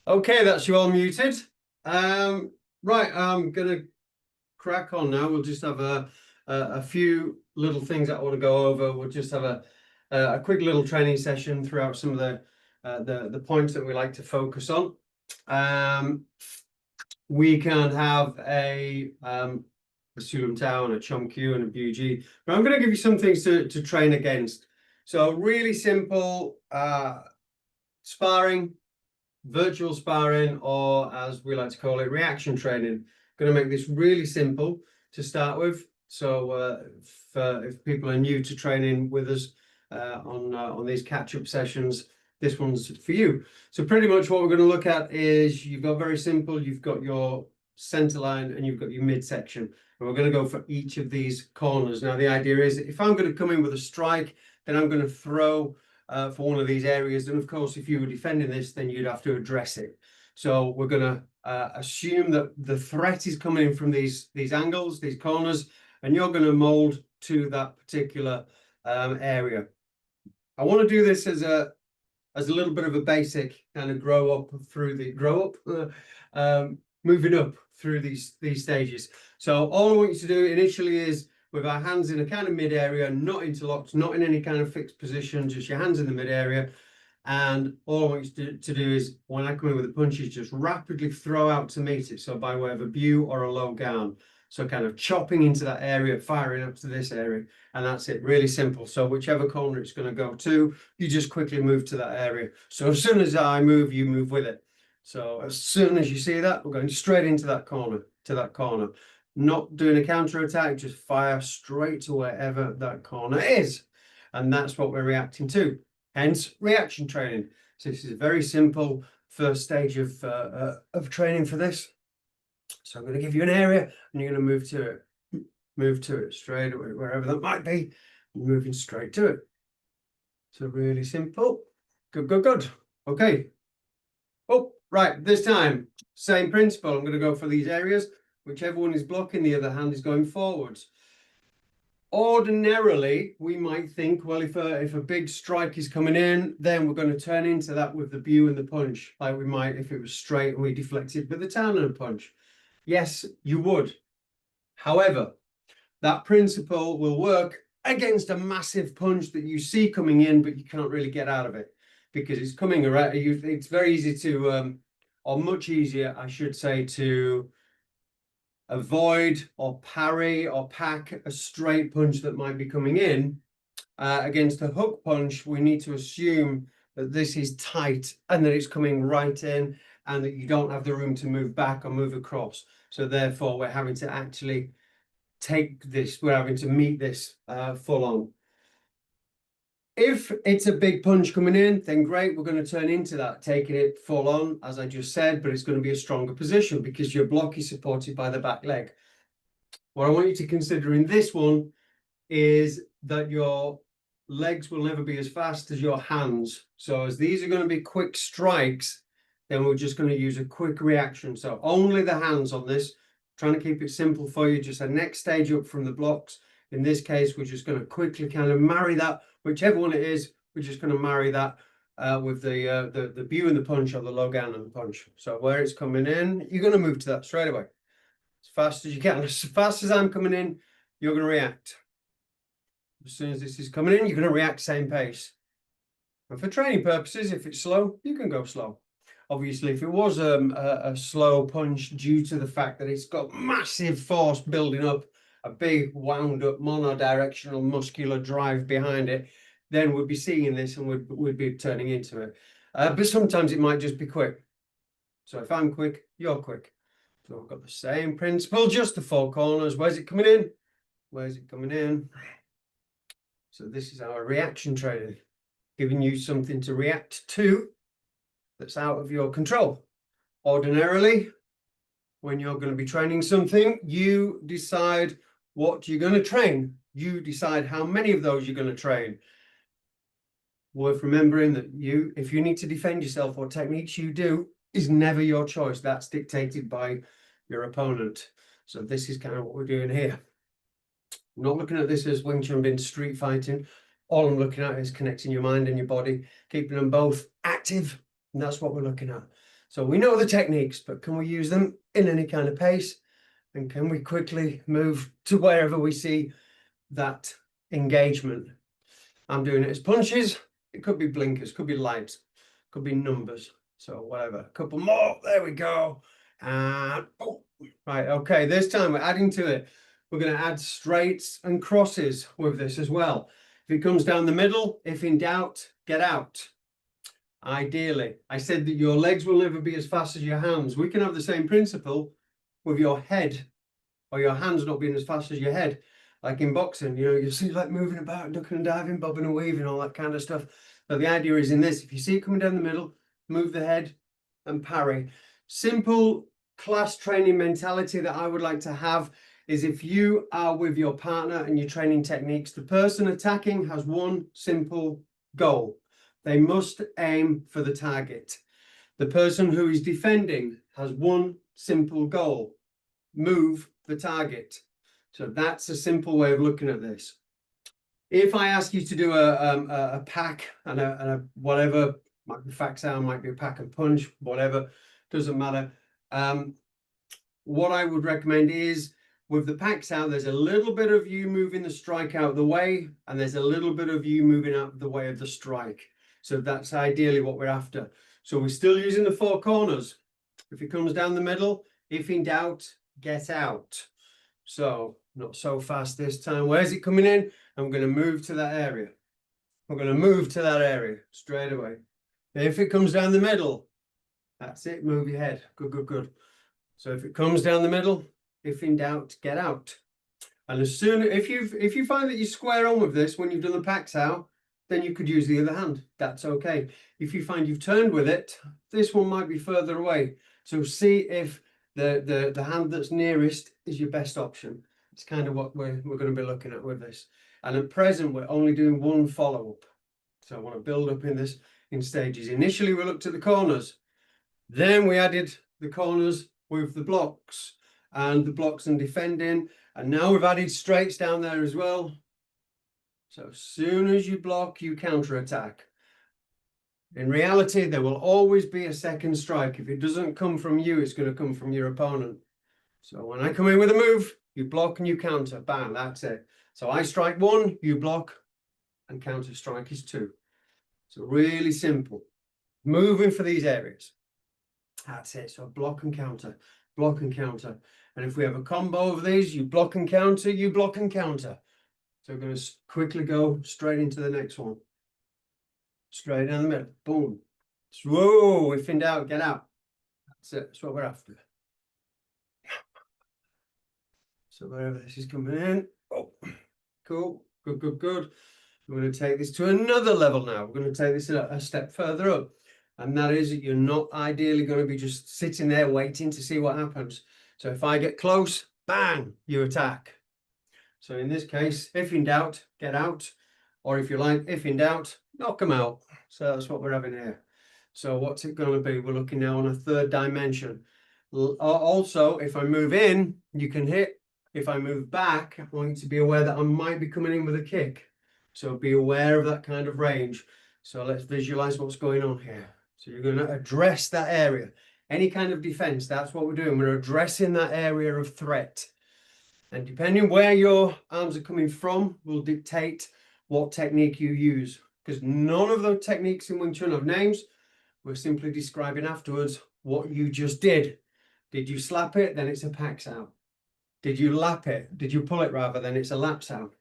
Okay, that's you all muted. Right, I'm gonna crack on now. We'll just have a few little things that I want to go over. We'll just have a quick little training session throughout some of the points that we like to focus on. We can have a Sulum Town, a Chum Q, and a BG. But I'm going to give you some things to train against. So really simple sparring, virtual sparring, or as we like to call it, reaction training. Going to make this really simple to start with. So if people are new to training with us on these catch-up sessions, this one's for you. So pretty much what we're going to look at is you've got very simple, you've got your center line and you've got your midsection. And we're going to go for each of these corners. Now, the idea is if I'm going to come in with a strike, then I'm going to throw for one of these areas. And of course, if you were defending this, then you'd have to address it. So we're going to assume that the threat is coming in from these angles, these corners, and you're going to mold to that particular area. I want to do this as a little bit of a basic kind of moving up through these stages. So all I want you to do initially is with our hands in a kind of mid area, not interlocked, not in any kind of fixed position, just your hands in the mid area. And all I want you to do is when I come in with the punches, just rapidly throw out to meet it. So by way of a bu or a low gown. So kind of chopping into that area, firing up to this area, and that's it, really simple. So whichever corner it's going to go to, you just quickly move to that area. So as soon as I move, you move with it. So as soon as you see that, we're going straight into that corner, Not doing a counter attack, just fire straight to wherever that corner is. And that's what we're reacting to, hence reaction training. So this is a very simple first stage of training for this. So I'm going to give you an area and you're going to move to it straight away, wherever that might be, moving straight to it. So really simple. Good. Okay. Oh, right. This time, same principle. I'm going to go for these areas. Whichever one is blocking, the other hand is going forwards. Ordinarily, we might think, well, if a big strike is coming in, then we're going to turn into that with the bu and the punch, like we might if it was straight and we deflected with the turn and a punch. Yes, you would. However, that principle will work against a massive punch that you see coming in, but you can't really get out of it because it's coming around. It's very easy to, or much easier, I should say, to avoid or parry or pack a straight punch that might be coming in. Against a hook punch, we need to assume that this is tight and that it's coming right in and that you don't have the room to move back or move across. So therefore, we're having to actually we're having to meet this full on. If it's a big punch coming in, then great, we're going to turn into that, taking it full on, as I just said, but it's going to be a stronger position because your block is supported by the back leg. What I want you to consider in this one is that your legs will never be as fast as your hands. So as these are going to be quick strikes, then we're just going to use a quick reaction. So only the hands on this, trying to keep it simple for you, just a next stage up from the blocks. In this case, we're just going to quickly kind of marry that, whichever one it is, we're just going to marry that with the bu and the punch or the low gown and the punch. So where it's coming in, you're going to move to that straight away. As fast as you can. As fast as I'm coming in, you're going to react. As soon as this is coming in, you're going to react same pace. And for training purposes, if it's slow, you can go slow. Obviously, if it was a slow punch due to the fact that it's got massive force building up, a big wound up monodirectional muscular drive behind it, then we'd be seeing this and we'd be turning into it. But sometimes it might just be quick. So if I'm quick, you're quick. So we've got the same principle, just the four corners. Where's it coming in? Where's it coming in? So this is our reaction training, giving you something to react to that's out of your control. Ordinarily, when you're going to be training something, you decide what you're going to train. You decide how many of those you're going to train. Worth remembering that if you need to defend yourself, what techniques you do is never your choice. That's dictated by your opponent. So this is kind of what we're doing here. I'm not looking at this as Wing Chun being street fighting. All I'm looking at is connecting your mind and your body, keeping them both active. And that's what we're looking at. So we know the techniques, but can we use them in any kind of pace? And can we quickly move to wherever we see that engagement? I'm doing it as punches. It could be blinkers, could be lights, could be numbers. So whatever, a couple more. There we go. And oh, right, okay. This time we're adding to it. We're going to add straights and crosses with this as well. If it comes down the middle, if in doubt, get out. Ideally, I said that your legs will never be as fast as your hands. We can have the same principle with your head or your hands not being as fast as your head. Like in boxing, you see like moving about, ducking and diving, bobbing and weaving, all that kind of stuff. But the idea is in this, if you see it coming down the middle, move the head and parry. Simple class training mentality that I would like to have is if you are with your partner and you're training techniques, the person attacking has one simple goal. They must aim for the target. The person who is defending has one simple goal: move the target. So that's a simple way of looking at this. If I ask you to do a pack and a whatever, might be fax out, might be a pack and punch, whatever, doesn't matter. What I would recommend is with the packs out, there's a little bit of you moving the strike out of the way, and there's a little bit of you moving out of the way of the strike. So that's ideally what we're after. So we're still using the four corners. If it comes down the middle, if in doubt, get out. So not so fast this time. Where's it coming in? I'm going to move to that area. I'm going to move to that area straight away. If it comes down the middle, that's it. Move your head. Good, good, good. So if it comes down the middle, if in doubt, get out. And as soon if you find that you square on with this when you've done the packs out, then you could use the other hand. That's okay. If you find you've turned with it, this one might be further away. So see if the hand that's nearest is your best option. It's kind of what we're going to be looking at with this. And at present, we're only doing one follow-up. So I want to build up in this in stages. Initially, we looked at the corners. Then we added the corners with the blocks and defending. And now we've added straights down there as well. So as soon as you block, you counter-attack. In reality, there will always be a second strike. If it doesn't come from you, it's going to come from your opponent. So when I come in with a move, you block and you counter. Bang, that's it. So I strike one, you block, and counter strike is two. So really simple. Moving for these areas. That's it. So block and counter, block and counter. And if we have a combo of these, you block and counter, you block and counter. So we're going to quickly go straight into the next one. Straight down the middle. Boom. Whoa, if in doubt, get out. That's it. That's what we're after. So wherever this is coming in. Oh, cool. Good, good, good. We're going to take this to another level now. We're going to take this a step further up. And that is that you're not ideally going to be just sitting there waiting to see what happens. So if I get close, bang, you attack. So in this case, if in doubt, get out. Or if you like, if in doubt, knock them out. So that's what we're having here. So what's it going to be? We're looking now on a third dimension. Also, if I move in, you can hit. If I move back, I want you to be aware that I might be coming in with a kick. So be aware of that kind of range. So let's visualize what's going on here. So you're going to address that area. Any kind of defense, that's what we're doing. We're addressing that area of threat. And depending where your arms are coming from will dictate what technique you use. Because none of the techniques in Wing Chun have names. We're simply describing afterwards what you just did. Did you slap it? Then it's a pack sound. Did you lap it? Did you pull it rather? Then it's a lap sound.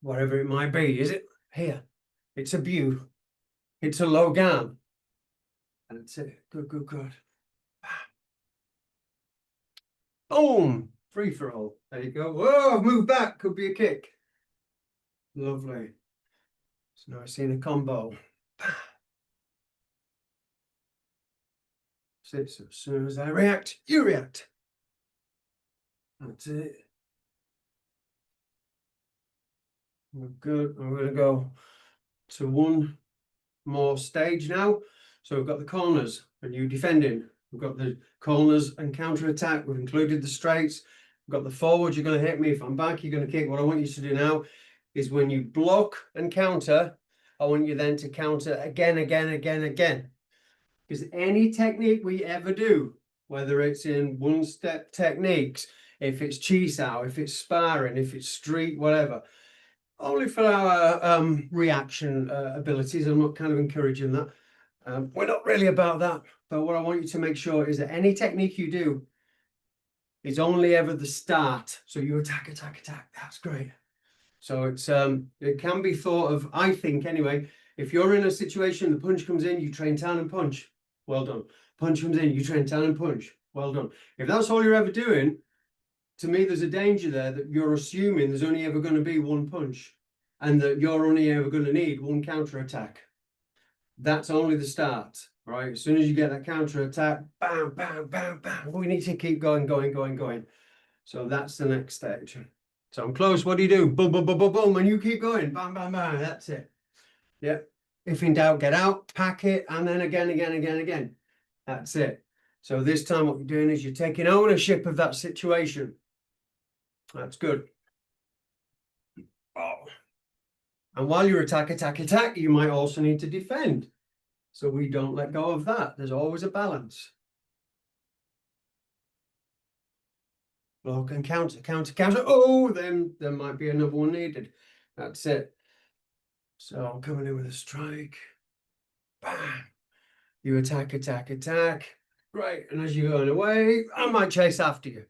Whatever it might be. Is it here? It's a bu. It's a low gan. And that's it. Good, good, good. Boom. Free for all. There you go. Whoa, move back. Could be a kick. Lovely. So now I've seen a combo. So as soon as I react, you react. That's it. We're good. I'm going to go to one more stage now. So we've got the corners and you defending. We've got the corners and counter attack. We've included the straights. We've got the forward. You're going to hit me. If I'm back, you're going to kick. What I want you to do now is when you block and counter, I want you then to counter again, again, again, again. Because any technique we ever do, whether it's in one-step techniques, if it's Chi-Sao, if it's sparring, if it's street, whatever, only for our reaction abilities. I'm not kind of encouraging that. We're not really about that. But what I want you to make sure is that any technique you do is only ever the start. So you attack, attack, attack. That's great. So it's it can be thought of, I think anyway, if you're in a situation, the punch comes in, you train down and punch. Well done. Punch comes in, you train down and punch. Well done. If that's all you're ever doing, to me, there's a danger there that you're assuming there's only ever going to be one punch and that you're only ever going to need one counter attack. That's only the start, right? As soon as you get that counter attack, bam, bam, bam, bam, we need to keep going, going, going, going. So that's the next stage. So I'm close. What do you do? Boom, boom, boom, boom, boom, and you keep going. Bam, bam, bam. That's it. Yep. If in doubt, get out, pack it, and then again, again, again, again. That's it. So this time what you're doing is you're taking ownership of that situation. That's good. Oh. And while you're attack, attack, attack, you might also need to defend. So we don't let go of that. There's always a balance. Block and counter, counter, counter. Oh, then there might be another one needed. That's it. So I'm coming in with a strike. Bam. You attack, attack, attack. Right. And as you're going away, I might chase after you.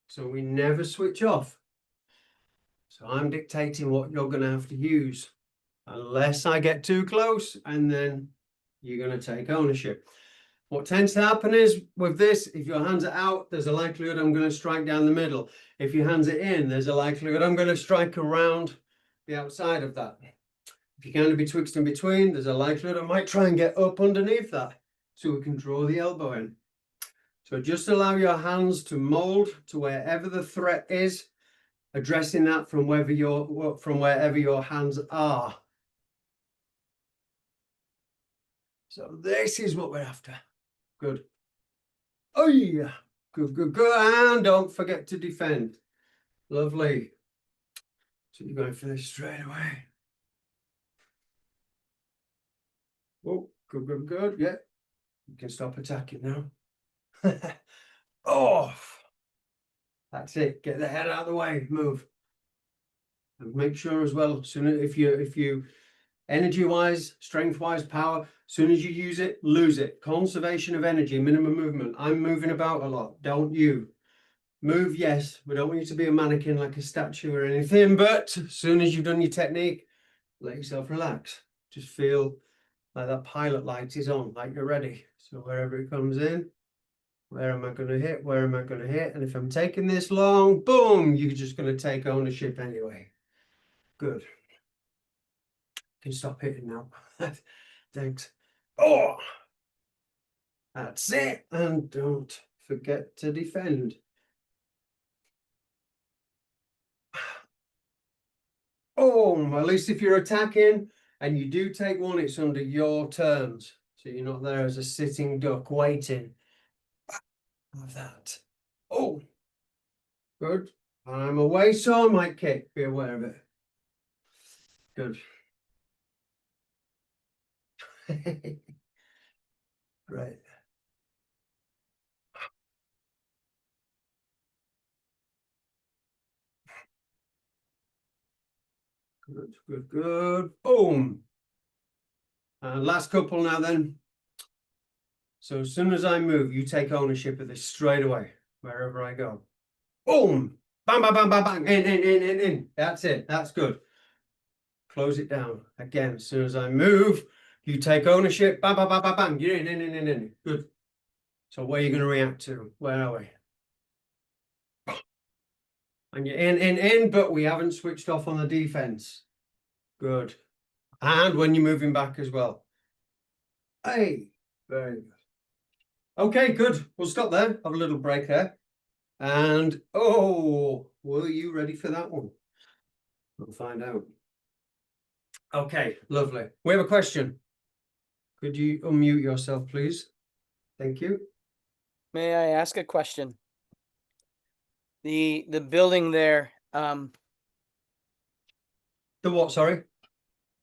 So we never switch off. So I'm dictating what you're going to have to use. Unless I get too close, and then you're going to take ownership. What tends to happen is with this, if your hands are out, there's a likelihood I'm going to strike down the middle. If your hands are in, there's a likelihood I'm going to strike around the outside of that. If you're going to be twixt in between, there's a likelihood I might try and get up underneath that so we can draw the elbow in. So just allow your hands to mold to wherever the threat is, addressing that from wherever your hands are. So this is what we're after. Good. Oh yeah. Good, good, good. And don't forget to defend. Lovely. So you're going for this straight away. Oh, good, good, good. Yeah. You can stop attacking now. Oh. That's it. Get the head out of the way. Move. And make sure as well, soon if you energy wise, strength wise, power, soon as you use it, lose it. Conservation of energy, minimum movement. I'm moving about a lot. Don't you? Move, yes. We don't want you to be a mannequin like a statue or anything, but as soon as you've done your technique, let yourself relax. Just feel like that pilot light is on, like you're ready. So wherever it comes in, where am I going to hit? Where am I going to hit? And if I'm taking this long, boom, you're just going to take ownership anyway. Good. Can stop hitting now. Thanks. Oh, that's it. And don't forget to defend. Oh, at least if you're attacking and you do take one, it's under your terms. So you're not there as a sitting duck waiting. Like that. Oh, good. I'm away, so I might kick. Be aware of it. Good. Right. Good, good, good. Boom. And last couple now then. So as soon as I move, you take ownership of this straight away, wherever I go. Boom. Bang, bang, bang, bang, bang. In. That's it. That's good. Close it down. Again, as soon as I move, you take ownership. Bang, bang, bang, bang, bang. You're in. Good. So where are you going to react to? Where are we? And you're in, but we haven't switched off on the defense. Good. And when you're moving back as well. Hey, very good. Okay, good. We'll stop there. Have a little break there. And, oh, were you ready for that one? We'll find out. Okay, lovely. We have a question. Could you unmute yourself, please? Thank you. May I ask a question? The building there, The what, sorry?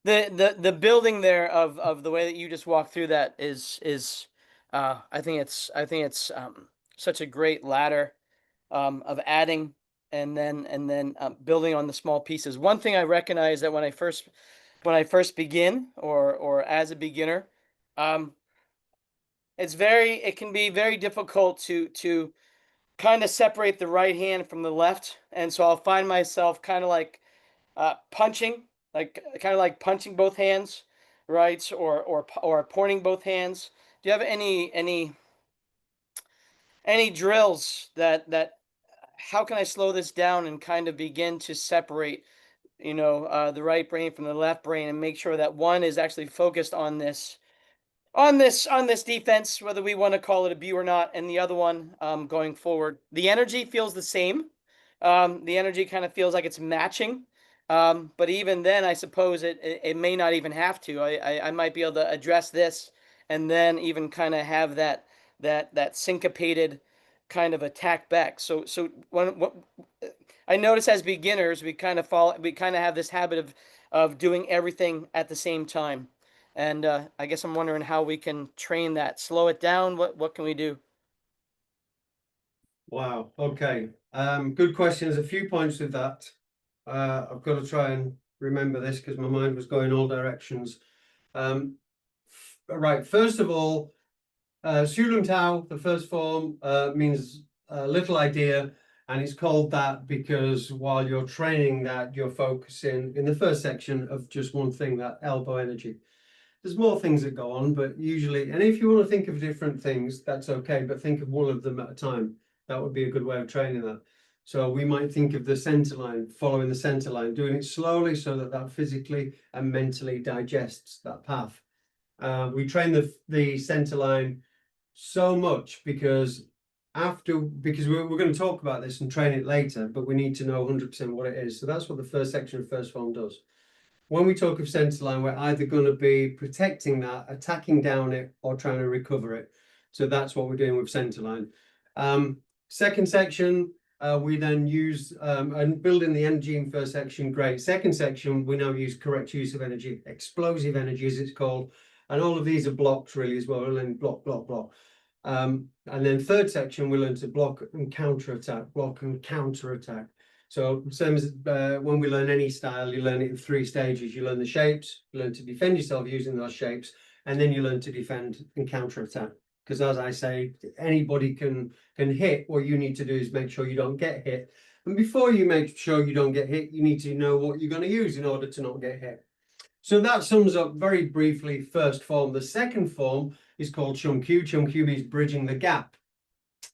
The building there of the way that you just walked through that is I think it's such a great ladder of adding and then building on the small pieces. One thing I recognize that when I first begin or as a beginner, um, it can be very difficult to kind of separate the right hand from the left, and so I'll find myself kind of like punching, like kind of like punching both hands, right, or pointing both hands. Do you have any drills that how can I slow this down and kind of begin to separate, the right brain from the left brain and make sure that one is actually focused on this defense, whether we want to call it a B or not, and the other one going forward. The energy feels the same. The energy kind of feels like it's matching. But even then, I suppose it may not even have to. I might be able to address this and then even kind of have that syncopated kind of attack back. So when I notice as beginners, we kind of have this habit of doing everything at the same time. And I guess I'm wondering how we can train that, slow it down. What can we do? Wow. Okay. Good question. There's a few points with that. I've got to try and remember this because my mind was going all directions. Right. First of all, Sulum Tao, the first form, means little idea, and it's called that because while you're training that, you're focusing in the first section of just one thing, that elbow energy. There's more things that go on, but usually, and if you want to think of different things, that's okay, but think of one of them at a time. That would be a good way of training that. So we might think of the center line, following the center line, doing it slowly so that that physically and mentally digests that path. We train the center line so much because we're going to talk about this and train it later, but we need to know 100% what it is. So that's what the first section of first form does. When we talk of centre line, we're either going to be protecting that, attacking down it, or trying to recover it. So that's what we're doing with centre line. Second section, we then use and building the energy in first section, great. Second section, we now use correct use of energy, explosive energy as it's called. And all of these are blocks really as well. We'll learn block, block, block. And then third section, we learn to block and counter attack, block and counter attack. So same as when we learn any style, you learn it in 3 stages. You learn the shapes, you learn to defend yourself using those shapes, and then you learn to defend and counter attack. Because as I say, anybody can hit. What you need to do is make sure you don't get hit. And before you make sure you don't get hit, you need to know what you're going to use in order to not get hit. So that sums up very briefly first form. The second form is called Chun Kyu. Chun Kyu means bridging the gap.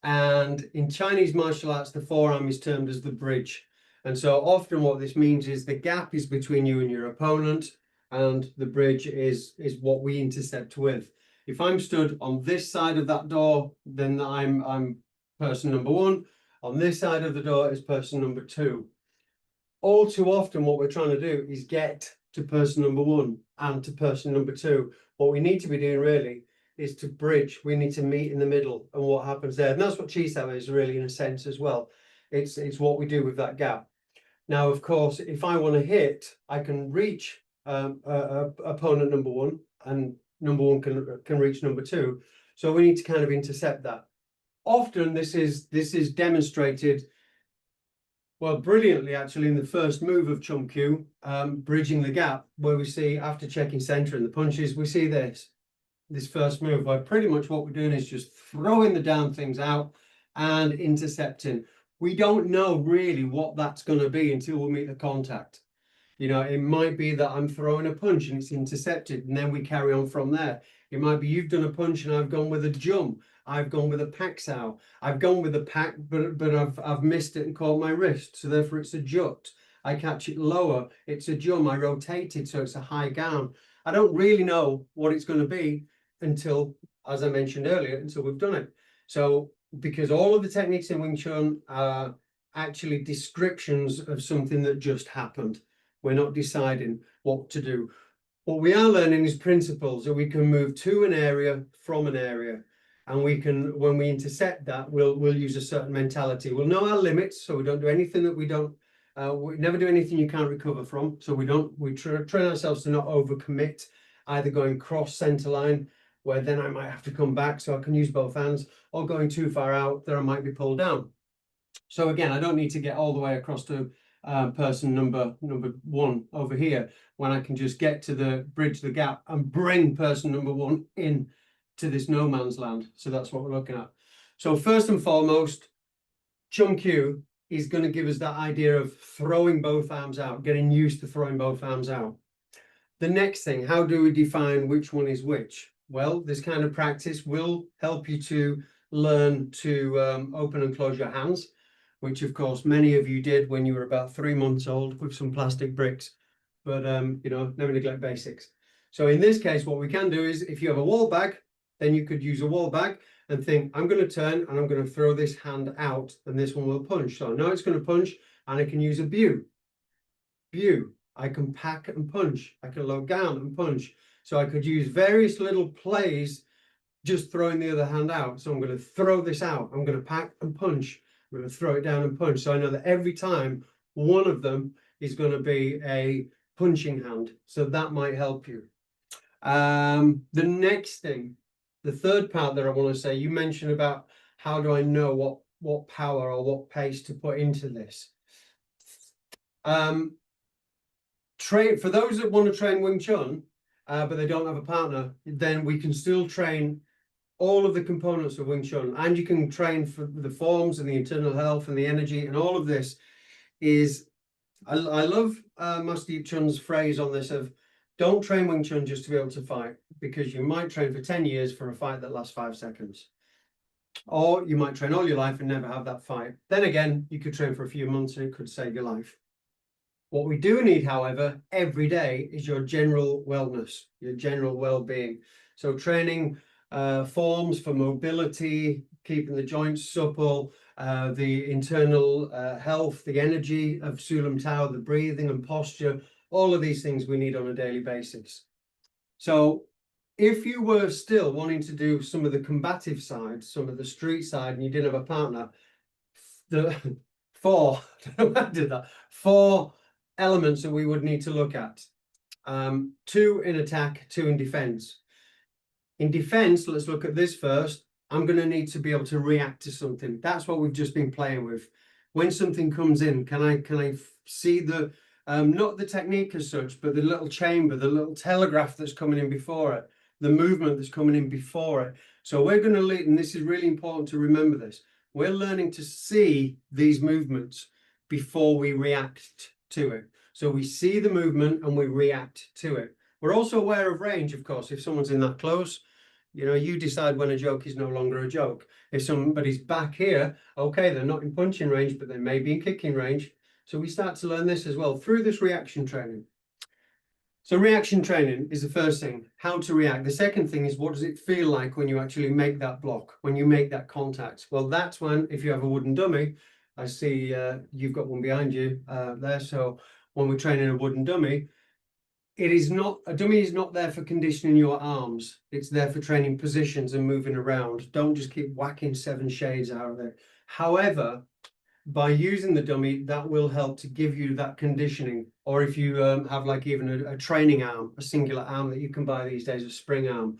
And in Chinese martial arts, the forearm is termed as the bridge. And so often what this means is the gap is between you and your opponent, and the bridge is what we intercept with. If I'm stood on this side of that door, then I'm person number 1. On this side of the door is person number 2. All too often what we're trying to do is get to person number 1 and to person number 2. What we need to be doing really is to bridge. We need to meet in the middle, and what happens there. And that's what Chi Sao is really, in a sense, as well. It's what we do with that gap. Now, of course, if I want to hit, I can reach opponent number 1, and number 1 can reach number 2. So we need to kind of intercept that. Often this is demonstrated, well, brilliantly actually, in the first move of Chun Kyu, bridging the gap, where we see, after checking center and the punches, we see this first move, where pretty much what we're doing is just throwing the down things out and intercepting. We don't know really what that's going to be until we meet the contact. You know, it might be that I'm throwing a punch and it's intercepted, and then we carry on from there. It might be you've done a punch and I've gone with a jump. I've gone with a pak sao. I've gone with a pak, but I've missed it and caught my wrist. So therefore it's a jut. I catch it lower. It's a jump. I rotate it, so it's a high gown. I don't really know what it's going to be until, as I mentioned earlier, until we've done it. So because all of the techniques in Wing Chun are actually descriptions of something that just happened. We're not deciding what to do. What we are learning is principles that we can move to an area from an area. And we can, when we intercept that, we'll use a certain mentality. We'll know our limits, so we don't do anything that we don't We never do anything you can't recover from. So we train ourselves to not overcommit, either going cross center line, where then I might have to come back so I can use both hands, or going too far out, there I might be pulled down. So again, I don't need to get all the way across to person number one over here, when I can just get to the bridge the gap and bring person number one in to this no man's land. So that's what we're looking at. So first and foremost, Chun Q is going to give us that idea of throwing both arms out, getting used to throwing both arms out. The next thing, how do we define which one is which? Well, this kind of practice will help you to learn to open and close your hands, which of course many of you did when you were about 3 months old with some plastic bricks. But you know, never neglect basics. So in this case, what we can do is, if you have a wall bag, then you could use a wall bag and think, I'm going to turn and I'm going to throw this hand out, and this one will punch. So now it's going to punch, and I can use a view. I can pack and punch. I can low down and punch. So I could use various little plays, just throwing the other hand out. So I'm going to throw this out. I'm going to pack and punch. I'm going to throw it down and punch. So I know that every time one of them is going to be a punching hand. So that might help you. The next thing, the third part that I want to say, you mentioned about how do I know what power or what pace to put into this. Train for those that want to train Wing Chun, but they don't have a partner, then we can still train all of the components of Wing Chun, and you can train for the forms and the internal health and the energy, and all of this is. I love Master Yi Chun's phrase on this of, don't train Wing Chun just to be able to fight, because you might train for 10 years for a fight that lasts 5 seconds. Or you might train all your life and never have that fight. Then again, you could train for a few months and it could save your life. What we do need, however, every day is your general wellness, your general well-being. So training forms for mobility, keeping the joints supple, the internal health, the energy of Sulam Tao, the breathing and posture, all of these things we need on a daily basis. So if you were still wanting to do some of the combative side, some of the street side, and you didn't have a partner, the four elements that we would need to look at. 2 in attack, 2 in defense. In defense, let's look at this first. I'm going to need to be able to react to something. That's what we've just been playing with. When something comes in, can I see the not the technique as such, but the little chamber, the little telegraph that's coming in before it, the movement that's coming in before it. So we're going to lead, and this is really important to remember this. We're learning to see these movements before we react to it. So we see the movement and we react to it. We're also aware of range, of course. If someone's in that close, you know, you decide when a joke is no longer a joke. If somebody's back here, okay, they're not in punching range, but they may be in kicking range. So we start to learn this as well through this reaction training. So reaction training is the first thing, how to react. The second thing is, what does it feel like when you actually make that block, when you make that contact? Well, that's when, if you have a wooden dummy, I see you've got one behind you there. So when we're training a wooden dummy, a dummy is not there for conditioning your arms. It's there for training positions and moving around. Don't just keep whacking 7 shades out of it. However, by using the dummy, that will help to give you that conditioning. Or if you have like even a training arm, a singular arm that you can buy these days, a spring arm,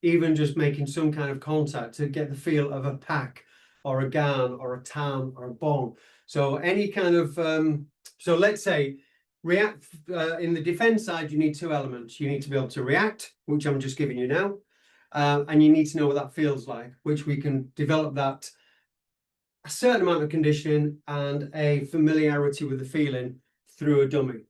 even just making some kind of contact to get the feel of a pack or a gan or a tan or a bong. So any kind of, so let's say react in the defense side, you need 2 elements. You need to be able to react, which I'm just giving you now. And you need to know what that feels like, which we can develop that a certain amount of conditioning and a familiarity with the feeling through a dummy,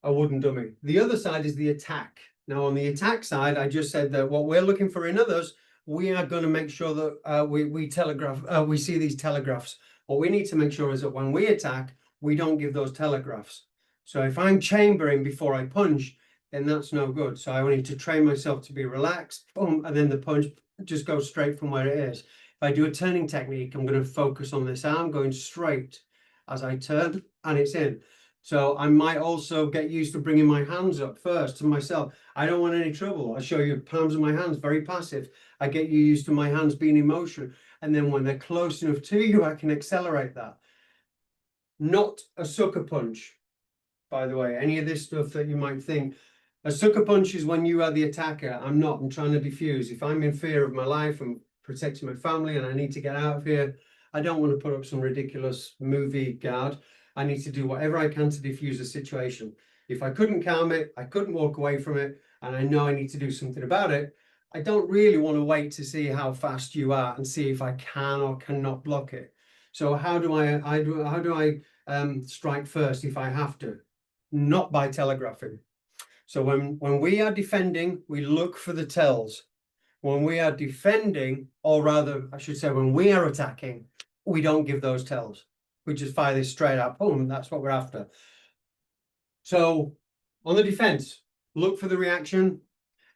a wooden dummy. The other side is the attack. Now, on the attack side, I just said that what we're looking for in others, we are going to make sure that we see these telegraphs. What we need to make sure is that when we attack, we don't give those telegraphs. So if I'm chambering before I punch, then that's no good. So I need to train myself to be relaxed, boom, and then the punch just goes straight from where it is. If I do a turning technique, I'm going to focus on this arm going straight as I turn, and it's in. So I might also get used to bringing my hands up first to myself. I don't want any trouble. I show you palms of my hands, very passive. I get you used to my hands being in motion. And then when they're close enough to you, I can accelerate that. not a sucker punch, by the way. Any of this stuff that you might think. A sucker punch is when you are the attacker. I'm not. I'm trying to defuse. If I'm in fear of my life and protecting my family and I need to get out of here, I don't want to put up some ridiculous movie guard. I need to do whatever I can to defuse the situation. If I couldn't calm it, I couldn't walk away from it, and I know I need to do something about it, I don't really want to wait to see how fast you are and see if I can or cannot block it. So how do I strike first if I have to? Not by telegraphing. So when we are defending, we look for the tells. When we are defending, or rather, I should say, when we are attacking, we don't give those tells. We just fire this straight out, boom, that's what we're after. So on the defense, look for the reaction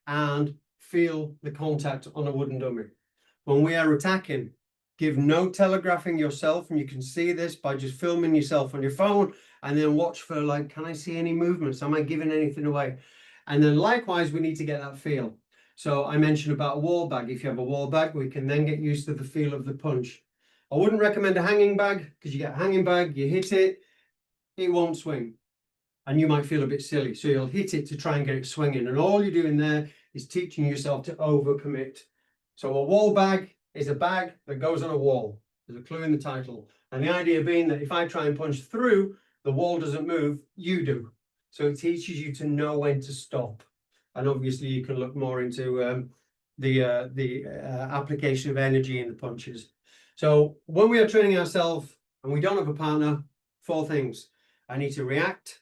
and feel the contact on a wooden dummy. When we are attacking, give no telegraphing yourself, and you can see this by just filming yourself on your phone and then watch for, like, can I see any movements? Am I giving anything away? And then likewise, we need to get that feel. So I mentioned about a wall bag. If you have a wall bag, we can then get used to the feel of the punch. I wouldn't recommend a hanging bag, because you get a hanging bag, you hit it, it won't swing. And you might feel a bit silly. So you'll hit it to try and get it swinging. And all you're doing there is teaching yourself to overcommit. So a wall bag is a bag that goes on a wall. There's a clue in the title. And the idea being that if I try and punch through, the wall doesn't move, you do. So it teaches you to know when to stop. And obviously you can look more into the application of energy in the punches. So when we are training ourselves and we don't have a partner, 4 things. I need to react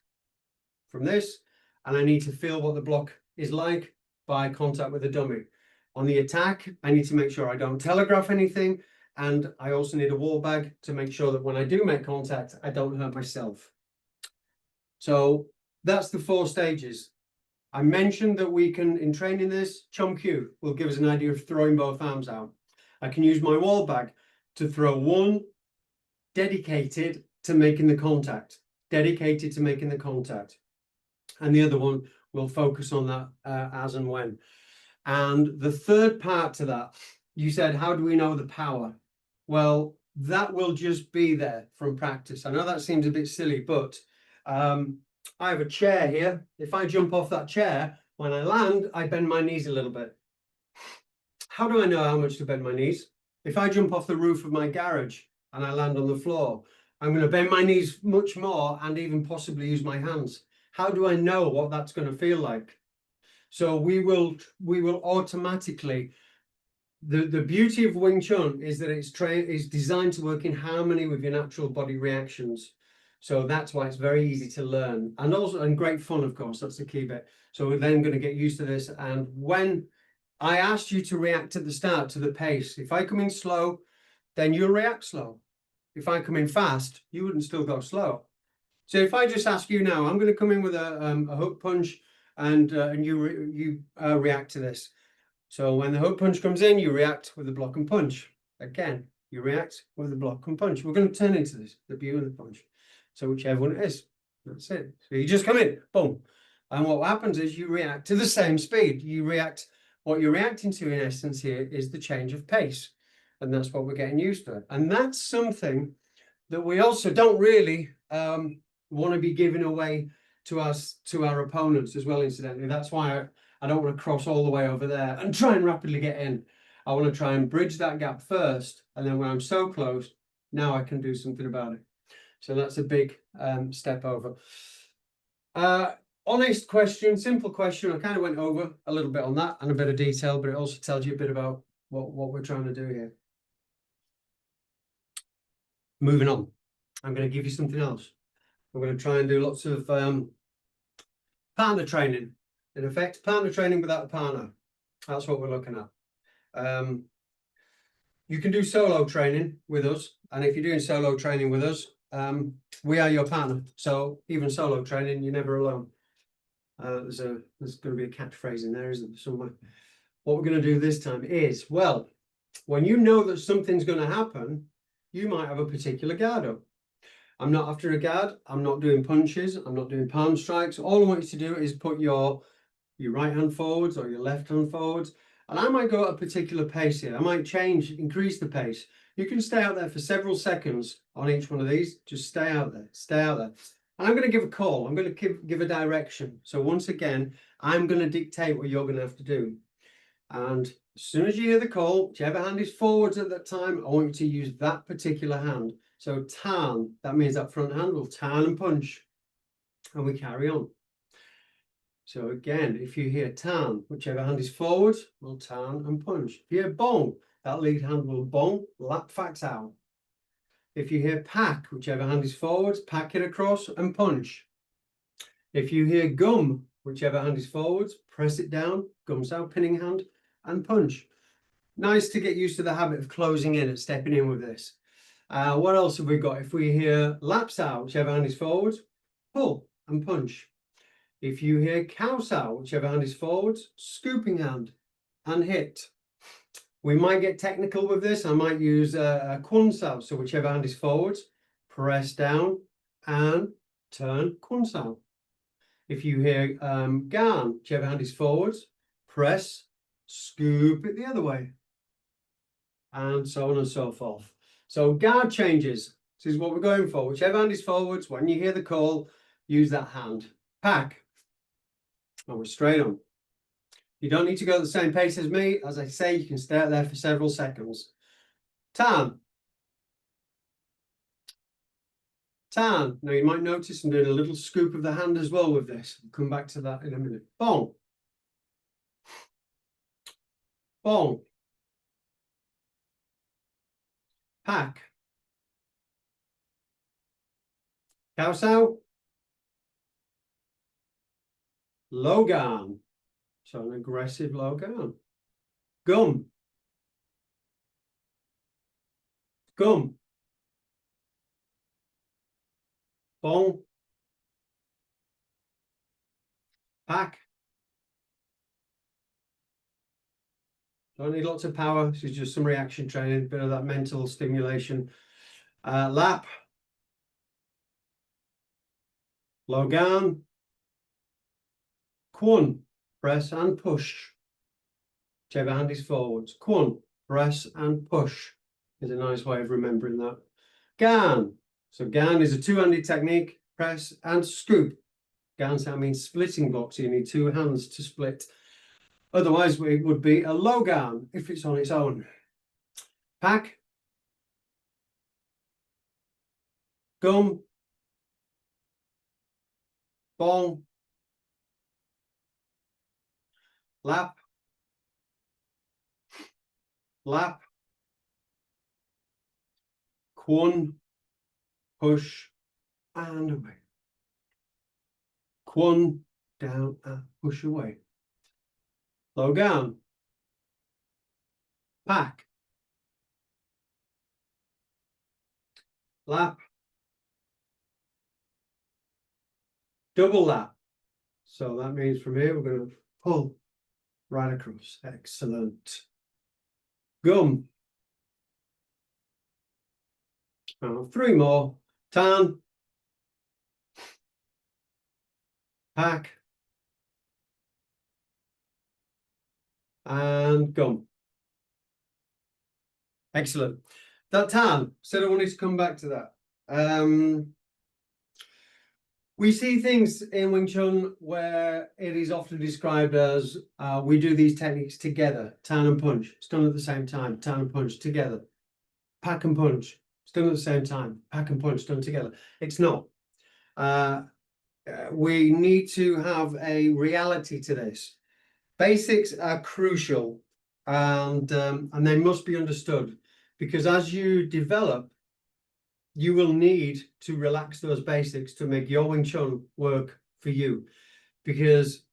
from this, and I need to feel what the block is like by contact with the dummy. On the attack, I need to make sure I don't telegraph anything, and I also need a wall bag to make sure that when I do make contact, I don't hurt myself. So that's the 4 stages. I mentioned that we can, in training this, Chum Q will give us an idea of throwing both arms out. I can use my wall bag to throw one dedicated to making the contact, and the other one will focus on that as and when. And the third part to that, you said, how do we know the power? Well, that will just be there from practice. I know that seems a bit silly, but I have a chair here. If I jump off that chair, when I land, I bend my knees a little bit. How do I know how much to bend my knees? If I jump off the roof of my garage and I land on the floor, I'm going to bend my knees much more and even possibly use my hands. How do I know what that's going to feel like? So we will automatically, the beauty of Wing Chun is that it's designed to work in harmony with your natural body reactions. So that's why it's very easy to learn, and great fun, of course. That's the key bit. So we're then going to get used to this. And when I asked you to react at the start to the pace, if I come in slow, then you'll react slow. If I come in fast, you wouldn't still go slow. So if I just ask you now, I'm going to come in with a hook punch, and you react to this. So when the hook punch comes in, you react with the block and punch. Again, you react with the block and punch. We're going to turn into this, the view and the punch. So whichever one it is, that's it. So you just come in, boom. And what happens is you react to the same speed. What you're reacting to in essence here is the change of pace. And that's what we're getting used to. And that's something that we also don't really want to be giving away to our opponents as well, incidentally. That's why I don't want to cross all the way over there and try and rapidly get in. I want to try and bridge that gap first, and then when I'm so close, now I can do something about it. So that's a big step over. Honest question, simple question. I kind of went over a little bit on that and a bit of detail, but it also tells you a bit about what we're trying to do here. Moving on, I'm going to give you something else. We're going to try and do lots of partner training. In effect, partner training without a partner. That's what we're looking at. You can do solo training with us. And if you're doing solo training with us, we are your partner. So even solo training, you're never alone. There's going to be a catchphrase in there, isn't there, somewhere? What we're going to do this time is, well, when you know that something's going to happen, you might have a particular guard up. I'm not after a guard. I'm not doing punches. I'm not doing palm strikes. All I want you to do is put your right hand forwards or your left hand forwards, And I might go at a particular pace here. I might increase the pace. You can stay out there for several seconds on each one of these. Just stay out there, stay out there. And I'm going to give a call. I'm going to give a direction. So once again, I'm going to dictate what you're going to have to do. And as soon as you hear the call, whichever hand is forwards at that time, I want you to use that particular hand. So turn, that means that front hand will turn and punch. And we carry on. So again, if you hear turn, whichever hand is forward, will turn and punch. If you hear bong, that lead hand will bong, lap facts out. If you hear pack, whichever hand is forward, pack it across and punch. If you hear gum, whichever hand is forward, press it down, gums out, pinning hand, and punch. Nice to get used to the habit of closing in and stepping in with this. What else have we got? If we hear laps out, whichever hand is forward, pull and punch. If you hear cow sow, whichever hand is forward, scooping hand and hit. We might get technical with this. I might use a kun sow, so whichever hand is forward, press down and turn kun sow. If you hear gan, whichever hand is forward, press, scoop it the other way, and so on and so forth. So guard changes. This is what we're going for. Whichever hand is forwards, when you hear the call, use that hand. Pack. And we're straight on. You don't need to go at the same pace as me. As I say, you can stay out there for several seconds. Turn. Turn. Now you might notice I'm doing a little scoop of the hand as well with this. I'll come back to that in a minute. Bong. Bong. Pack. Cow sow. Low garn. So an aggressive low garn. Gum. Gum. Bong. Pack. Don't need lots of power. This is just some reaction training, a bit of that mental stimulation. Lap. Low garn. Kwun. Press and push. Whichever hand is forwards. Kwun. Press and push is a nice way of remembering that. Garn. So garn is a two-handed technique. Press and scoop. Garn sound means splitting blocks. So you need two hands to split. Otherwise, it would be a low garn if it's on its own. Pack. Gum. Bong. Lap. Lap. Kwun. Push and away. Kwun. Down and push away. Low garn. Pack. Lap. Double lap. So that means from here, we're going to pull right across. Excellent. Gum. Three more. Tan. Pack. And gum. Excellent. That tan, said I wanted to come back to that. We see things in Wing Chun where it is often described as we do these techniques together, tan and punch. It's done at the same time, tan and punch together. Pack and punch, it's done at the same time, pack and punch done together. It's not. We need to have a reality to this. Basics are crucial and they must be understood, because as you develop, you will need to relax those basics to make your Wing Chun work for you. Because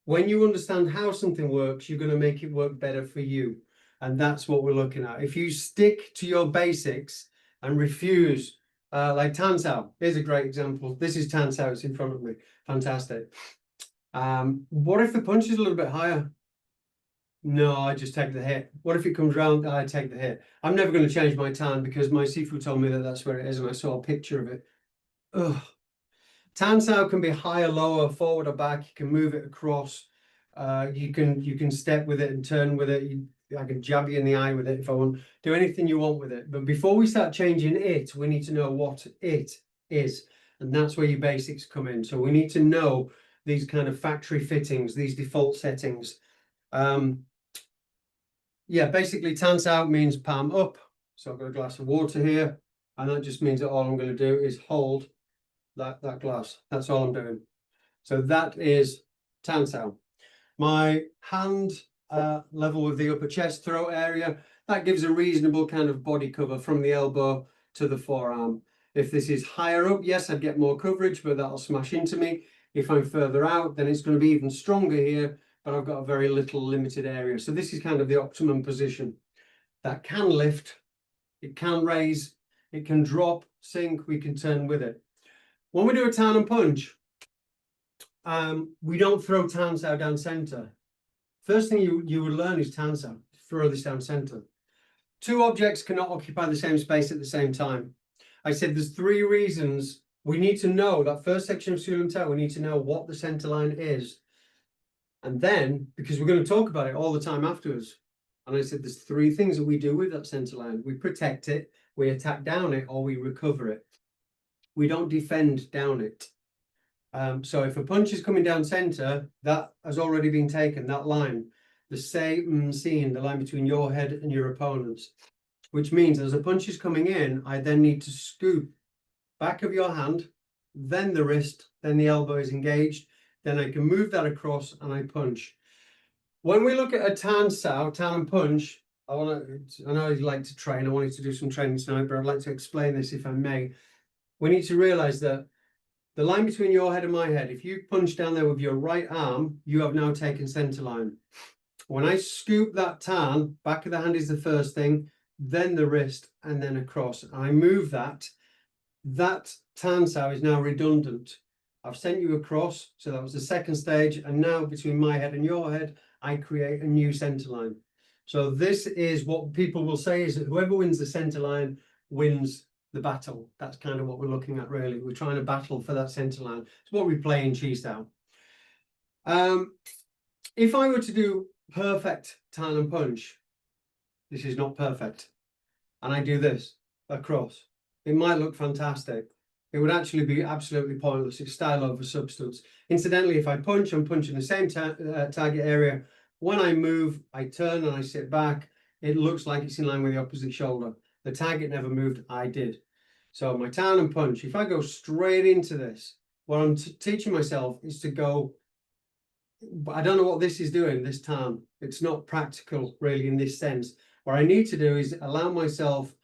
when you understand how something works, you're going to make it work better for you. And that's what we're looking at. If you stick to your basics and refuse, like Tan Sao, here's a great example. This is Tan Sao, it's in front of me. Fantastic. What if the punch is a little bit higher? No, I just take the hit. What if it comes round? I take the hit. I'm never going to change my tan because my Sifu told me that that's where it is and I saw a picture of it. Ugh. Tan Sao can be higher, lower, forward or back. You can move it across. You can step with it and turn with it. I can jab you in the eye with it if I want. Do anything you want with it. But before we start changing it, we need to know what it is. And that's where your basics come in. So we need to know these kind of factory fittings, these default settings. Yeah, basically Tan Sao means palm up. So I've got a glass of water here. And that just means that all I'm going to do is hold that glass. That's all I'm doing. So that is Tan Sao. My hand level with the upper chest throat area, that gives a reasonable kind of body cover from the elbow to the forearm. If this is higher up, yes, I'd get more coverage, but that'll smash into me. If I'm further out, then it's going to be even stronger here, but I've got a very little limited area. So this is kind of the optimum position. That can lift, it can raise, it can drop, sink, we can turn with it. When we do a Tan and punch, we don't throw Tan Sao down center. First thing you would learn is Tan Sao, throw this down center. Two objects cannot occupy the same space at the same time. I said there's three reasons we need to know that first section of Sulam Tao, we need to know what the center line is. And then, because we're going to talk about it all the time afterwards, and I said there's three things that we do with that center line. We protect it, we attack down it, or we recover it. We don't defend down it. So if a punch is coming down center, that has already been taken, that line, the same scene, the line between your head and your opponent's, which means as a punch is coming in, I then need to scoop back of your hand, then the wrist, then the elbow is engaged, then I can move that across and I punch. When we look at a Tan Sao, Tan and punch, I know you'd like to train, I wanted to do some training tonight, but I'd like to explain this if I may. We need to realize that the line between your head and my head, if you punch down there with your right arm, you have now taken center line. When I scoop that Tan, back of the hand is the first thing, then the wrist, and then across. I move that. That Tan Sao is now redundant. I've sent you across, so that was the second stage, and now between my head and your head, I create a new center line. So this is what people will say is that whoever wins the center line wins the battle. That's kind of what we're looking at, really. We're trying to battle for that center line. It's what we play in Chi Sao. If I were to do perfect Tan and punch, this is not perfect, and I do this across, it might look fantastic. It would actually be absolutely pointless. It's style over substance. Incidentally, if I punch, I'm punching the same target area. When I move, I turn and I sit back. It looks like it's in line with the opposite shoulder. The target never moved, I did. So my Tan and punch, if I go straight into this, what I'm teaching myself is to go, but I don't know what this is doing this time. It's not practical really in this sense. What I need to do is allow myself,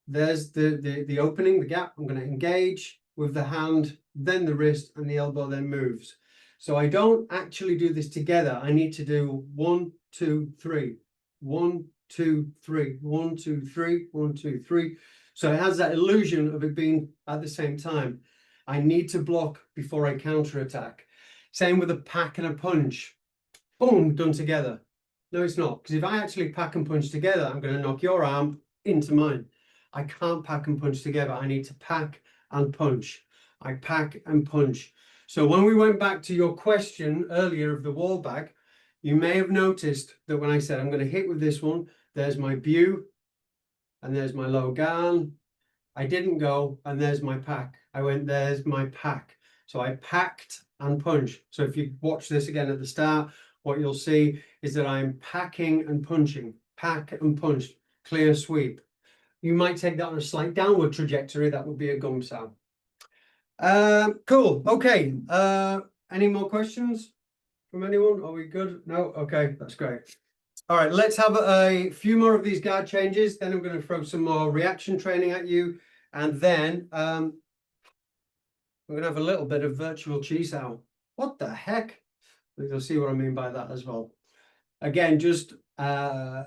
there's the opening, the gap. I'm going to engage with the hand, then the wrist, and the elbow then moves. So I don't actually do this together. I need to do 1, 2, 3, 1, 2, 3, 1, 2, 3, 1, 2, 3. So it has that illusion of it being at the same time. I need to block before I counterattack. Same with a pack and a punch. Boom, done together. No, it's not. Because if I actually pack and punch together, I'm going to knock your arm into mine. I can't pack and punch together. I need to pack and punch. I pack and punch. So when we went back to your question earlier of the wall bag, you may have noticed that when I said I'm going to hit with this one, there's my Bu and there's my low gan. I didn't go and there's my pack. I went, there's my pack. So I packed and punched. So if you watch this again at the start, what you'll see is that I'm packing and punching, pack and punch, clear sweep. You might take that on a slight downward trajectory. That would be a gum sound. Cool. Okay. Any more questions from anyone? Are we good? No? Okay, that's great. All right, let's have a few more of these guard changes. Then I'm going to throw some more reaction training at you. And then we're going to have a little bit of virtual Chi Sao. What the heck? You'll see what I mean by that as well. Again, just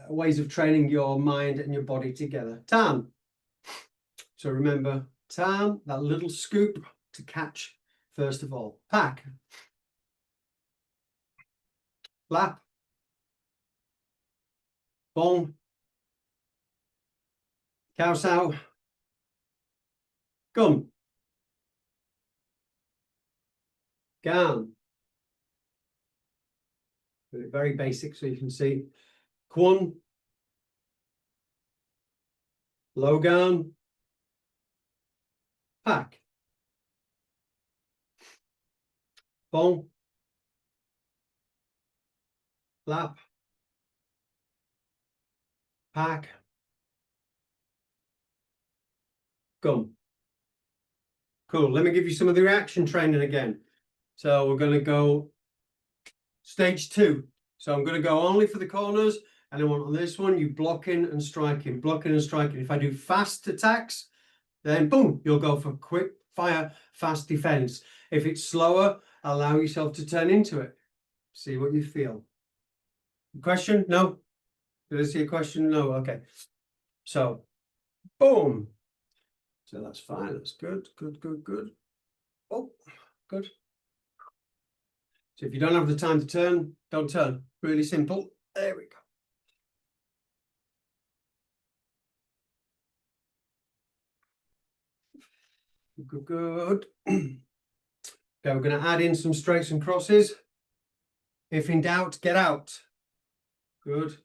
ways of training your mind and your body together. Tan. So remember, Tan, that little scoop to catch, first of all. Pack. Lap. Bong. Cow Sao. Gum. Gan. Very basic, so you can see. Kwon, Logan, Pak, Bong, Lap, Pak, Gum. Cool. Let me give you some of the reaction training again. So we're going to go stage 2. So I'm going to go only for the corners, and I want on this one you blocking and striking, blocking and striking. If I do fast attacks, then boom, you'll go for quick fire, fast defense. If it's slower, allow yourself to turn into it. See what you feel. Question? No? Did I see a question? No. Okay. So, boom. So that's fine. That's good. Good, good, good. Oh, good. So if you don't have the time to turn, don't turn. Really simple. There we go. Good, good. Okay, we're going to add in some straights and crosses. If in doubt, get out. Good.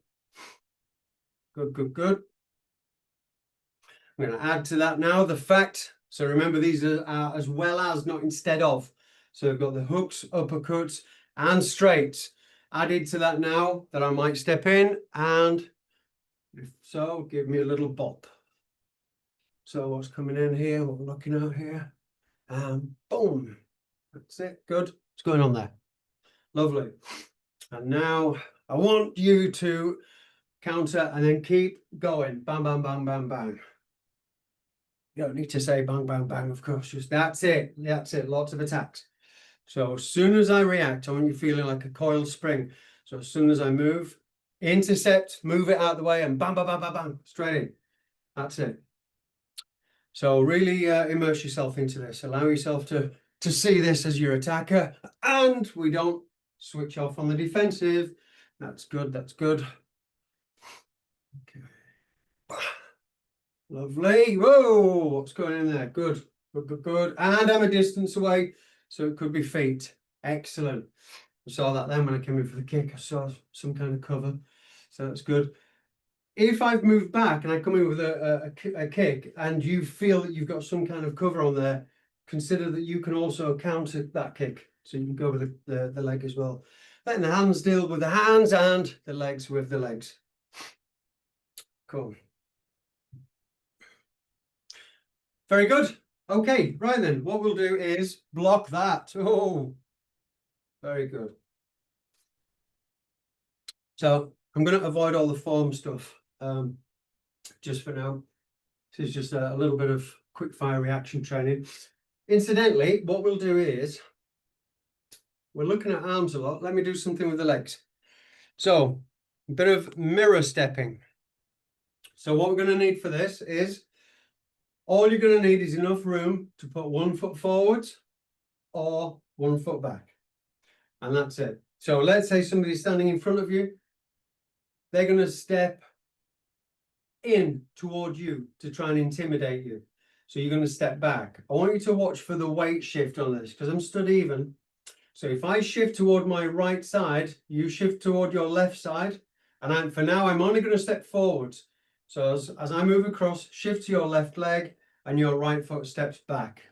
Good, good, good. I'm going to add to that now the fact. So remember, these are as well as, not instead of. So we've got the hooks, uppercuts, and straights. Added to that now that I might step in, and if so, give me a little bop. So what's coming in here, what we're looking at here, and boom. That's it. Good. What's going on there? Lovely. And now I want you to counter and then keep going. Bang, bang, bang, bang, bang. You don't need to say bang, bang, bang, of course. Just that's it. That's it. Lots of attacks. So as soon as I react, I want you feeling like a coiled spring. So as soon as I move, intercept, move it out of the way, and bang, bang, bang, bang, bang, straight in. That's it. So really immerse yourself into this. Allow yourself to see this as your attacker, and we don't switch off on the defensive. That's good. That's good. Okay. Lovely. Whoa, what's going in there? Good. Good, good, good. And I'm a distance away, so it could be feet. Excellent. I saw that then when I came in for the kick. I saw some kind of cover, so that's good. If I've moved back and I come in with a kick and you feel that you've got some kind of cover on there, consider that you can also counter that kick. So you can go with the leg as well. Letting the hands deal with the hands and the legs with the legs. Cool. Very good. Okay, right then. What we'll do is block that. Oh, very good. So I'm going to avoid all the form stuff just for now. This is just a little bit of quick fire reaction training. Incidentally, what we'll do is we're looking at arms a lot. Let me do something with the legs. So a bit of mirror stepping. So what we're going to need for this is all you're going to need is enough room to put 1 foot forwards or 1 foot back. And that's it. So let's say somebody's standing in front of you. They're going to step in toward you to try and intimidate you. So you're going to step back. I want you to watch for the weight shift on this because I'm stood even. So if I shift toward my right side, you shift toward your left side. And for now, I'm only going to step forwards. So as I move across, shift to your left leg and your right foot steps back.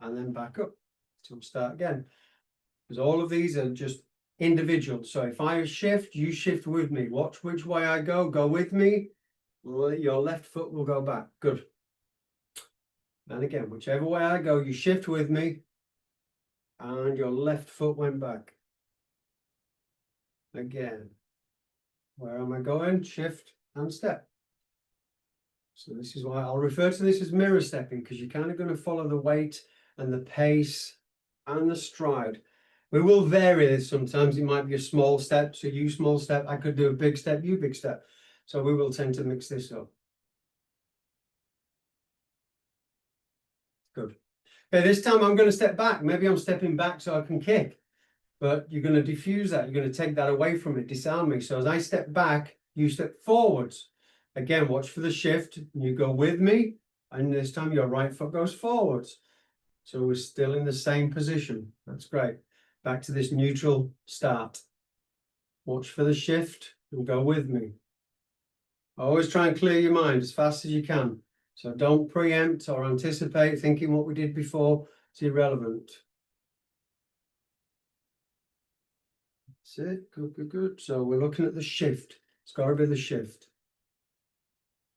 And then back up. So we'll start again. Because all of these are just individual. So if I shift, you shift with me. Watch which way I go. Go with me. Your left foot will go back. Good. And again, whichever way I go, you shift with me. And your left foot went back. Again. Where am I going? Shift and step. So this is why I'll refer to this as mirror stepping, because you're kind of going to follow the weight and the pace and the stride. We will vary this. Sometimes it might be a small step. So you small step, I could do a big step, you big step. So we will tend to mix this up. Good. Okay, this time I'm going to step back. Maybe I'm stepping back so I can kick. But you're going to diffuse that. You're going to take that away from it, disarm me. So as I step back, you step forwards. Again, watch for the shift. You go with me. And this time your right foot goes forwards. So we're still in the same position. That's great. Back to this neutral start. Watch for the shift and go with me. Always try and clear your mind as fast as you can. So don't preempt or anticipate thinking what we did before. It's irrelevant. That's it. Good, good, good. So we're looking at the shift. It's got to be the shift.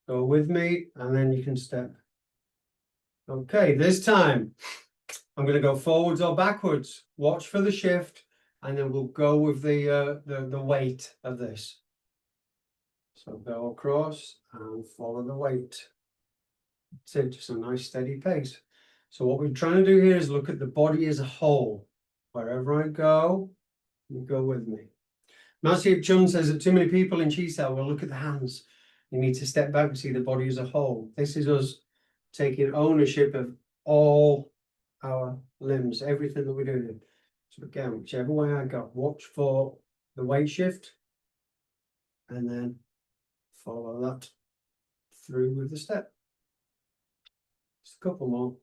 Go with me and then you can step. Okay, this time I'm going to go forwards or backwards. Watch for the shift and then we'll go with the weight of this. So go across and follow the weight. That's it, just a nice steady pace. So what we're trying to do here is look at the body as a whole. Wherever I go, you go with me. Master Chun says that too many people in Chi Sao will look at the hands. You need to step back and see the body as a whole. This is us taking ownership of all our limbs, everything that we're doing. So again, whichever way I go, watch for the weight shift and then follow that through with the step. Just a couple more.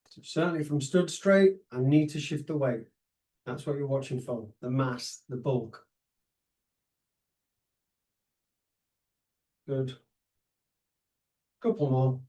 So certainly from stood straight, I need to shift the weight. That's what you're watching for, the mass, the bulk. Good. Couple more.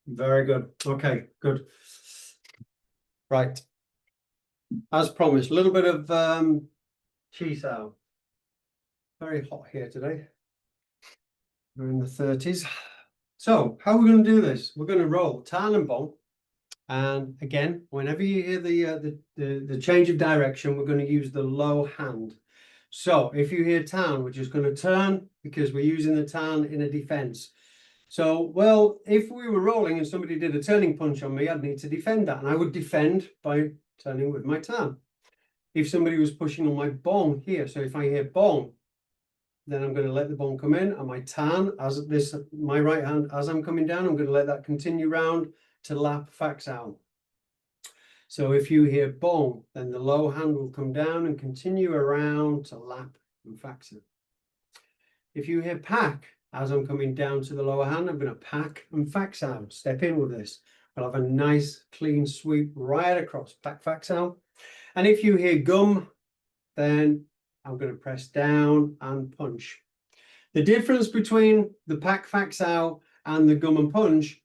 Very good. Okay, good. Right. As promised, a little bit of Chi Sao. Very hot here today. We're in the 30s. So how are we going to do this? We're going to roll Tan and Bong. And again, whenever you hear the change of direction, we're going to use the low hand. So if you hear Tan, we're just going to turn because we're using the Tan in a defense. So, well, if we were rolling and somebody did a turning punch on me, I'd need to defend that. And I would defend by turning with my Tan. If somebody was pushing on my Bong here, so if I hear Bong, then I'm going to let the Bong come in, and my Tan, as this, my right hand, as I'm coming down, I'm going to let that continue round to lap fax out. So if you hear Bong, then the low hand will come down and continue around to lap and fax it. If you hear Pack, as I'm coming down to the lower hand, I'm going to pack and fax out. Step in with this. I'll have a nice clean sweep right across, pack, fax out. And if you hear Gum, then I'm going to press down and punch. The difference between the pack, fax out and the Gum and punch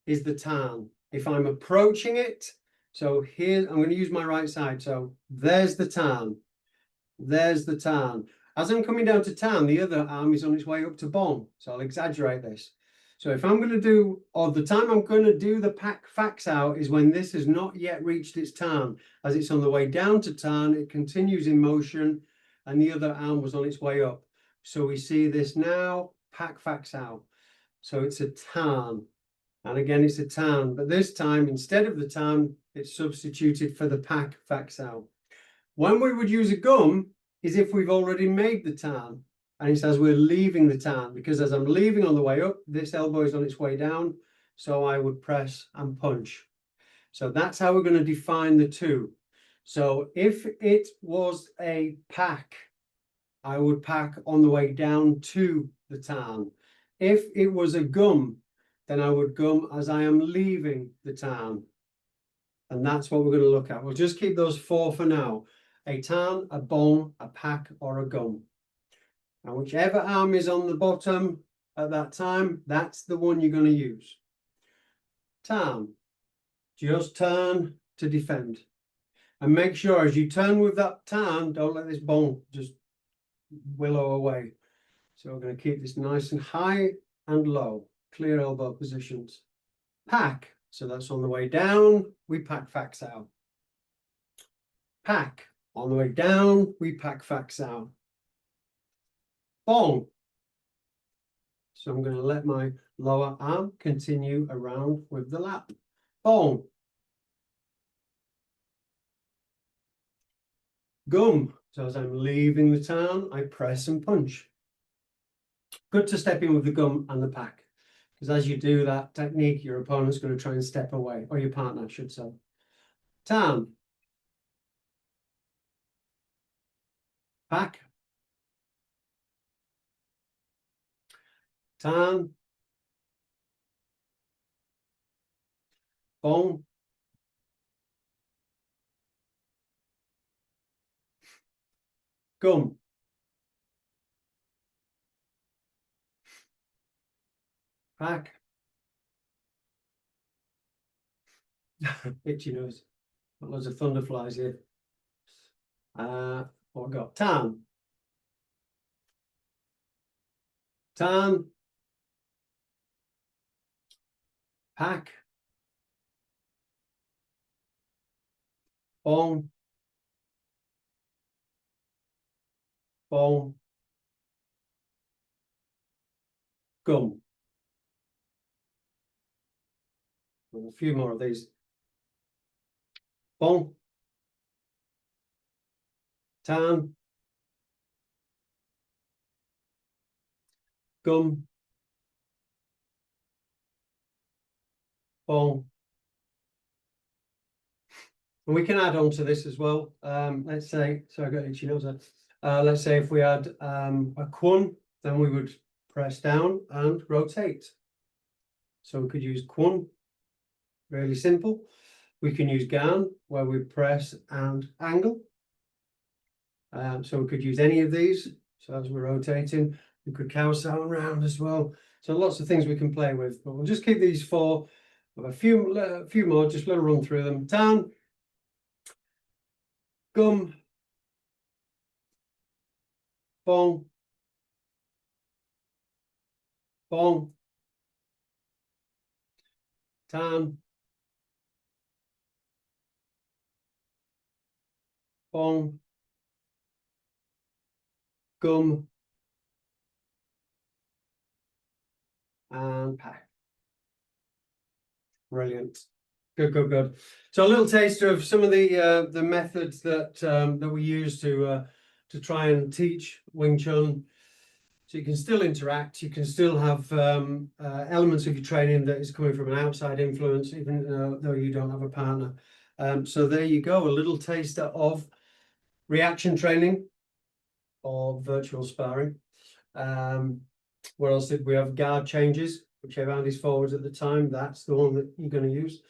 is the Tan. If I'm approaching it, so here, I'm going to use my right side. So there's the Tan. There's the Tan. As I'm coming down to Tan, the other arm is on its way up to Bong. So I'll exaggerate this. So if I'm going to do, or the time I'm going to do the pack fax out is when this has not yet reached its Tan. As it's on the way down to Tan, it continues in motion and the other arm was on its way up. So we see this now, pack fax out. So it's a Tan. And again, it's a Tan. But this time, instead of the Tan, it's substituted for the pack fax out. When we would use a Gum is if we've already made the Tan and it's as we're leaving the Tan, because as I'm leaving on the way up, this elbow is on its way down. So I would press and punch. So that's how we're going to define the two. So if it was a pack, I would pack on the way down to the Tan. If it was a Gum, then I would Gum as I am leaving the Tan. And that's what we're going to look at. We'll just keep those four for now. A Tan, a Bong, a pack, or a Gum. And whichever arm is on the bottom at that time, that's the one you're going to use. Tan, just turn to defend. And make sure as you turn with that Tan, don't let this Bong just willow away. So we're going to keep this nice and high and low, clear elbow positions. Pack, so that's on the way down, we pack fax out. Pack, on the way down, we pack fax out. Bong. So I'm going to let my lower arm continue around with the lap. Bong. Gum. So as I'm leaving the Tan, I press and punch. good to step in with the gum and the pack, because as you do that technique, your opponent's going to try and step away, or your partner, I should say. Tan. Pack. Tan. Bong. Gum. Pack. Itchy nose. Got loads of thunderflies here. What we got? Tan. Tan. Pack. Bong. Bong. Gum. A few more of these. Bong. Tan. Gum. Bong. And we can add on to this as well. Let's say, so I got itchy nose there. Let's say if we had a Kwun, then we would press down and rotate. So we could use Kwun, really simple. We can use Gan, where we press and angle. So we could use any of these. So as we're rotating, we could cow sound around as well. So lots of things we can play with, but we'll just keep these four. A few more, just let us run through them. Tan. Gum. Bong. Bong. Tan. Bong. Gum. And pack. Brilliant. Good, good, good. So a little taster of some of the methods that that we use to try and teach Wing Chun. So you can still interact, you can still have elements of your training that is coming from an outside influence, even though you don't have a partner. So there you go, a little taster of reaction training or virtual sparring. What else did we have? Guard changes, whichever hand is forwards at the time, that's the one that you're going to use.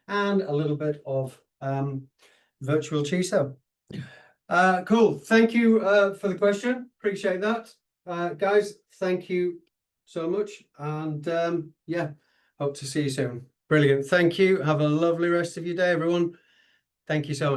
And a little bit of virtual Chiso. Cool, thank you for the question, appreciate that. Guys, thank you so much, and yeah, hope to see you soon. Brilliant, thank you. Have a lovely rest of your day, everyone. Thank you so much.